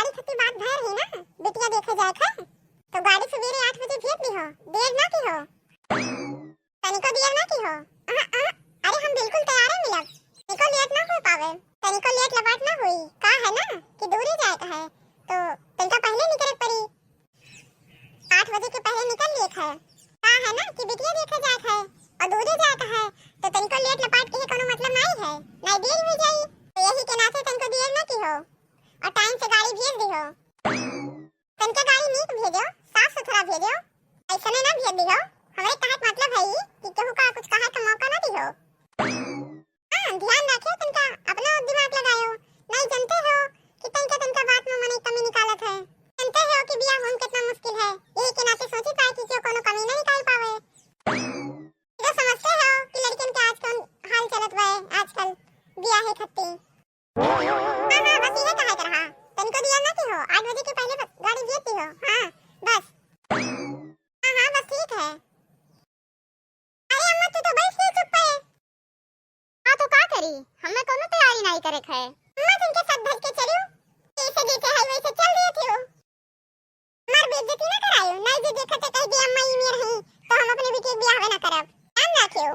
गाड़ी खत्ती बात भर ही ना बिटिया देखे जाए था तो गाड़ी सवेरे 8 बजे भेज दी हो, देर ना की हो, तनिको देर ना की हो। अरे हम बिल्कुल तैयार है मिलब, तनिको लेट ना हो पावे, तनिको लेट लबाट ना हुई का है ना कि दूरी जाए का है तो तनिका पहले निकले पड़ी, 8 बजे के पहले निकल लिए है का है ना कि बिटिया देखे जाए है और दूरी जाए का है तो तनिको लेट लपाट के कोनो मतलब नहीं है, नहीं देर हो जाई तो यही के नाते तनिको देर ना की हो और टाइम से गाड़ी भेज दी हो। तनिका गाड़ी नीट भेजो, साफ सुथरा भेजो, ऐसा ना भेज दी हो। हमारे कहत मतलब है कि केहू का कुछ कहे का मौका ना दी हो। हां ध्यान रखियो, तनिका अपना दिमाग लगायो, नहीं जानते हो कि तनिका बात में मने कमी निकालत है, जानते हो कि बियाह होना कितना मुश्किल है, यही के नाते सोची पाए कि क्यों कोनो कमी ना निकाल पावे। तो समझते हो कि लड़कियन के आजकल हाल चलत है, आजकल बियाह है खत्ती। हां बस ये कहे कर रहा, तनिको दिया ना की हो, 8 बजे के पहले गाड़ी भेजती हो। हां बस हां बस ठीक है। अरे अम्मा तू तो बैठ के चुप है। हां तो का करी, हमें कोनो तैयारी नहीं करे है। अम्मा तुमके साथ भज के चलियो, जैसे जैसे है वैसे चल दिए थे। मार बेइज्जती ना करायो, नहीं जे देखते कह दे अम्मा ई मेर है तो हम अपने बेटी के बियाह ना करब, ध्यान रखियो।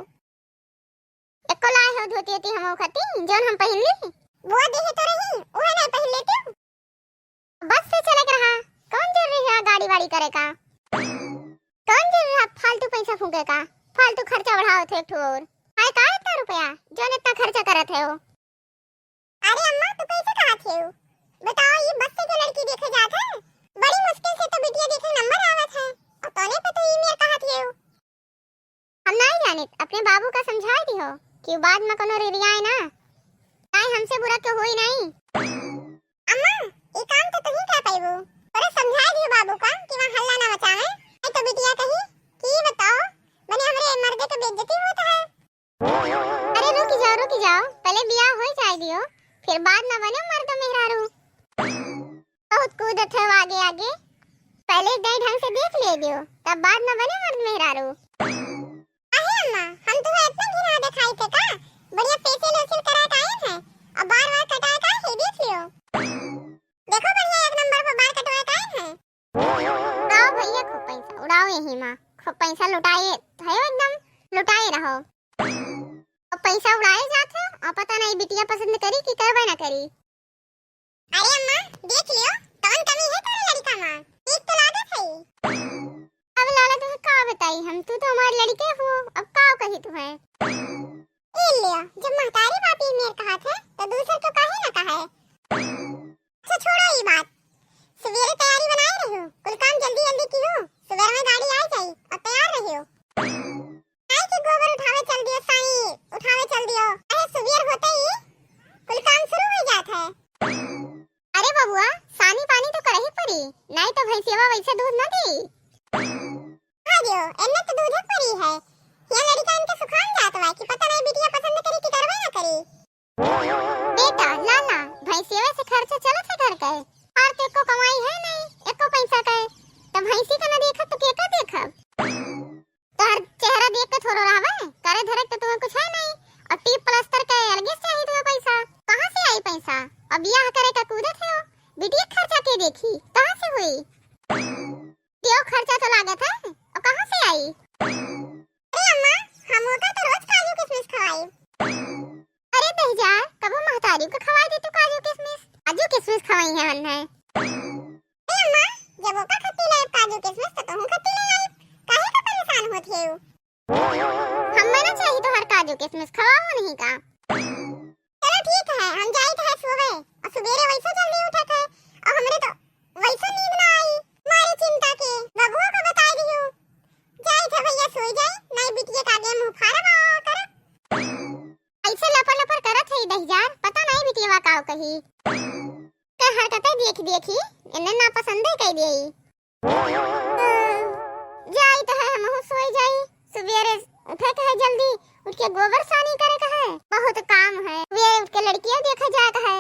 एको लाए हो धोती हम खती जोन हम पहन ली वो देहे तो रही ओहे नहीं पहन लेती, बस से चले रहा, कौन जरूरी है गाड़ी वाड़ी करे का, कौन जरूरी है फालतू पैसा फूके का, फालतू खर्चा बढ़ाओ थे एक ठोर हाय का इतना रुपया जो इतना खर्चा करत है हो। अरे अम्मा तू कैसे कहा थे बताओ, ये बस से जो लड़की देखे जात है बड़ी मुश्किल से तो बिटिया देखे नंबर आवत है और तोने पे तो ये मेरे कहा थे हम नहीं जानित, अपने बाबू का समझा दी हो कि बाद में कोनो रिरियाए ना नहीं, हमसे बुरा तो होई नहीं। अम्मा ये काम तो तुही कर पाइबो, थोड़ा समझा दियो बाबू का कि वहां हल्ला ना मचावे, नहीं तो बिटिया कही कि बताओ बने हमरे मर्दे के बेइज्जती होता है। अरे रुक जाओ पहले बियाह हो जाए दियो, फिर बाद ना बने मर्द मेहरारू, बहुत कूदत है आगे आगे, पहले दे ढंग से देख ले दियो तब बाद ना बने मर्द मेहरारू। अहे अम्मा हम तुम्हें इतना घिना दिखाई थे का, बढ़िया पैसे लेसिल करात आए हैं और बार-बार कटाए का है देख लियो, देखो बढ़िया एक नंबर पर बाल कटवाए का है। उड़ाओ भैया खूब पैसा उड़ाओ, यही मां खूब पैसा लुटाए भयो, एकदम लुटाए रहो और पैसा उड़ाए जात है और पता नहीं बिटिया पसंद करी कि करबे ना करी। अरे अम्मा देख लियो कौन कमी है तेरे लड़का मां, ठीक तो लागत है। अब लाला तुम का बताई, हम तू तो हमारी लड़के हो, अब का कही तुम्हें ये लिया, जब महतारी बापी मेरे कहा थे तो दूसरा तो काहे ना कहा है। अच्छा छोड़ो ये बात, सवेरे तैयारी बनाए रहियो, कुल काम जल्दी जल्दी कियो, सवेरे में गाड़ी आ जाई और तैयार रहियो। आई कि गोबर उठावे चल दियो, साईं उठावे चल दियो, अरे सवेर होते ही कुल काम शुरू हो जाता है। अरे बबुआ सानी पानी तो करही पड़ी, नहीं तो भैंसिया वैसे दूध ना दी। हां दियो एने तो दूध पड़ी है, ये लड़का इनके सुखान जात है कि पता नहीं बिटिया पसंद करी कि करवे ना करी। बेटा लाला भैंसिया से खर्चा चलत है घर का, और ते को कमाई है नहीं एको पैसा का, तब भैंसी का ना देखत तो के का देखब, तोहर चेहरा देख के थोड़ा रहवे करे धरे तो तुम्हें कुछ है नहीं, और टीप प्लास्टर का अलग से चाहिए तुम्हें पैसा, कहां से आई पैसा, अब बियाह करे का कूदत है, बिटिया खर्चा के देखी कहां से हुई, क्यों खर्चा तो लागत है और कहां से आई। अरे अम्मा हम होता तो रोज काजू किशमिश खवाई। अरे दहिजा कबो महतारी को खवाई दे तू काजू किशमिश खवाई है मन है। अरे अम्मा जब ओका खत्ती ले काजू किशमिश तो तुम खत्ती ले आई, काहे का परेशान होत है हमें ना चाहिए तो हर काजू किशमिश खवाओ नहीं का। चलो ठीक है हम जाई तो है सोवे और सवेरे वैसे जल्दी उठत है और हमरे तो वैसे नींद ना आई, मारी चिंता के बबुआ को बता दियो जाई थे भैया सोई जाई, नहीं बिटिया का आगे मुंह फाड़ा कर ऐसे लपर लपर करत है दहिजार, पता नहीं बिटिया का कही के हरकतें देख देखी इन्हें ना पसंद है कह देई। जाई तो है हम सोई जाई, सवेरे उठे के है जल्दी उठ के गोबर सानी करे का है, बहुत काम है, वे उठ के लड़कियां देखा जाता है।